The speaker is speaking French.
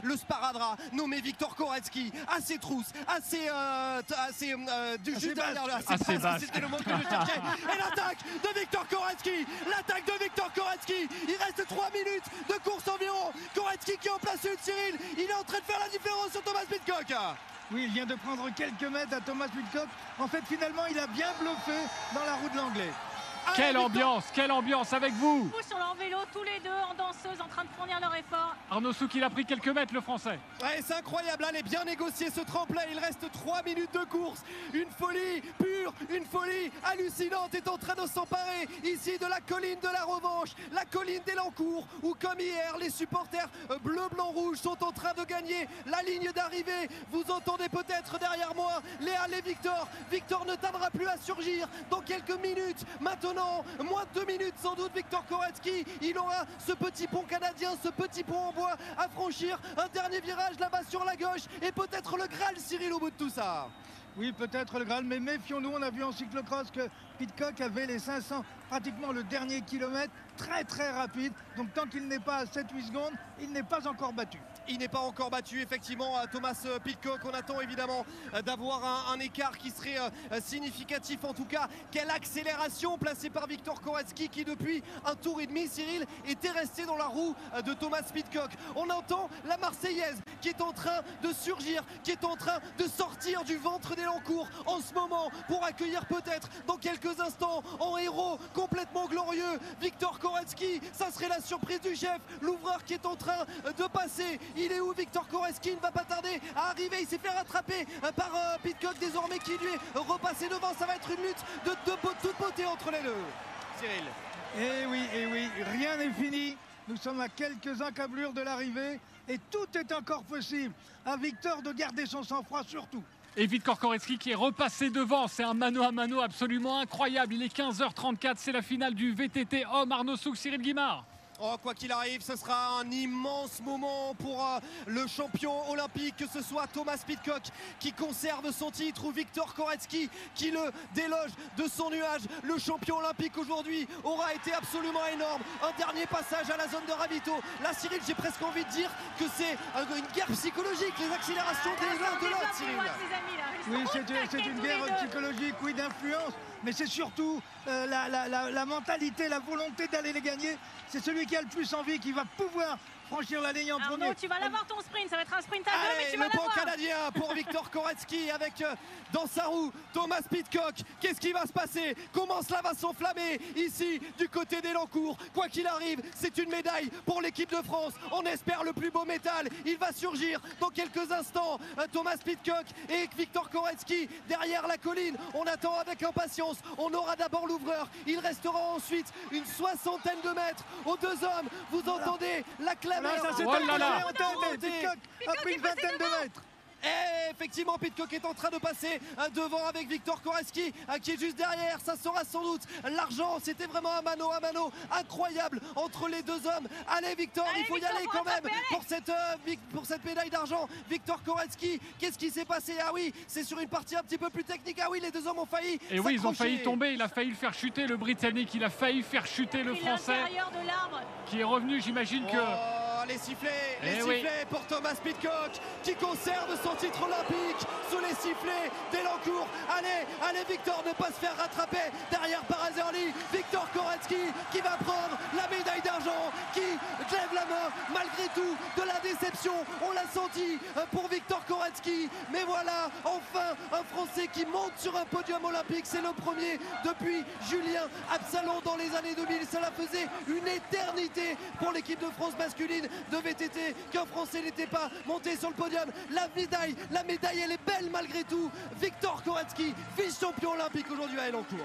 le sparadrap nommé Viktor Koretsky, à ses trousses, assez basse, c'était le mot que je cherchais. Et l'attaque de Viktor Koretsky, il reste 3 minutes de course environ. Koretsky qui est en place une, Cyril, il est en train de faire la différence sur Thomas Pidcock. Oui, il vient de prendre quelques mètres à Thomas Pidcock. En fait, finalement, il a bien bluffé dans la roue de l'Anglais. Quelle ambiance avec vous. Sur leur vélo, tous les deux en danseuse, en train de fournir leur effort. Arnaud Souk, il a pris quelques mètres, le Français. Ouais, c'est incroyable, elle est bien négociée ce tremplin. Il reste 3 minutes de course. Une folie pure, une folie hallucinante est en train de s'emparer ici de la colline de la revanche, la colline d'Elancourt, où comme hier, les supporters bleu, blanc, rouge sont en train de gagner la ligne d'arrivée. Vous entendez peut-être derrière moi Léa et Victor. Victor ne tardera plus à surgir dans quelques minutes. Maintenant, moins de 2 minutes sans doute, Viktor Koretsky, il aura ce petit pont canadien, ce petit pont en bois à franchir, un dernier virage là-bas sur la gauche et peut-être le Graal, Cyril, au bout de tout ça. Oui, peut-être le Graal, mais méfions-nous, on a vu en cyclocross que Pidcock avait les 500, pratiquement le dernier kilomètre, très rapide, donc tant qu'il n'est pas à 7-8 secondes, il n'est pas encore battu. Il n'est pas encore battu, effectivement, Thomas Pidcock. On attend évidemment d'avoir un écart qui serait significatif. En tout cas, quelle accélération placée par Viktor Koretsky qui, depuis un tour et demi, Cyril, était resté dans la roue de Thomas Pidcock. On entend la Marseillaise qui est en train de surgir, qui est en train de sortir du ventre d'Elancourt en ce moment pour accueillir peut-être dans quelques instants en héros complètement glorieux Viktor Koretsky. Ça serait la surprise du chef, l'ouvreur qui est en train de passer. Il est où Viktor Koretsky? Il ne va pas tarder à arriver. Il s'est fait rattraper par Pidcock désormais qui lui est repassé devant. Ça va être une lutte de toute beauté entre les deux, Cyril. Eh oui, rien n'est fini. Nous sommes à quelques encablures de l'arrivée et tout est encore possible. À Victor de garder son sang-froid surtout. Et Viktor Koretsky qui est repassé devant, c'est un mano à mano absolument incroyable. Il est 15h34, c'est la finale du VTT homme. Arnaud Souk, Cyril Guimard. Oh, quoi qu'il arrive, ce sera un immense moment pour le champion olympique, que ce soit Thomas Pidcock qui conserve son titre ou Viktor Koretsky qui le déloge de son nuage. Le champion olympique aujourd'hui aura été absolument énorme. Un dernier passage à la zone de ravito. Là, Cyril, j'ai presque envie de dire que c'est une guerre psychologique, les accélérations des l'un de l'autre, Cyril. Oui, c'est une guerre psychologique, oui, d'influence, mais c'est surtout la mentalité, la volonté d'aller les gagner. C'est celui qui a le plus envie qui va pouvoir franchir la ligne en premier. Arnaud, tu vas l'avoir ton sprint, ça va être un sprint à deux, mais tu vas l'avoir. Le pont canadien pour Viktor Koretsky avec dans sa roue Thomas Pidcock. Qu'est-ce qui va se passer? Comment cela va s'enflammer ici du côté d'Elancourt? Quoi qu'il arrive, c'est une médaille pour l'équipe de France. On espère le plus beau métal. Il va surgir dans quelques instants. Thomas Pidcock et Viktor Koretsky derrière la colline. On attend avec impatience. On aura d'abord l'ouvreur. Il restera ensuite une 60aine de mètres aux deux hommes. Vous entendez la clameur. Ça s'est Pidcock a pris une vingtaine de mètres. Et effectivement, Pidcock est en train de passer devant avec Viktor Koretsky qui est juste derrière. Ça sera sans doute l'argent. C'était vraiment un mano à mano incroyable entre les deux hommes. Allez Victor, il faut y aller quand même pour cette médaille d'argent. Viktor Koretsky, qu'est-ce qui s'est passé? Ah oui, c'est sur une partie un petit peu plus technique. Ah oui, les deux hommes ont failli. Et oui, ils ont failli tomber. Il a failli le faire chuter, le Britannique. Il a failli faire chuter le Français. De l'arbre. Qui est revenu, j'imagine que... Les sifflets pour Thomas Pidcock qui conserve son titre olympique sous les sifflets d'Elancourt. Allez Victor, ne pas se faire rattraper derrière par Azerly. Viktor Koretsky qui va prendre la médaille d'argent, qui lève la main malgré tout de la déception. On l'a senti pour Viktor Koretsky, mais voilà, enfin un Français qui monte sur un podium olympique. C'est le premier depuis Julien Absalon dans les années 2000. Cela faisait une éternité pour l'équipe de France masculine de VTT qu'un Français n'était pas monté sur le podium. La médaille elle est belle malgré tout. Viktor Koretsky, vice-champion olympique aujourd'hui à Elancourt.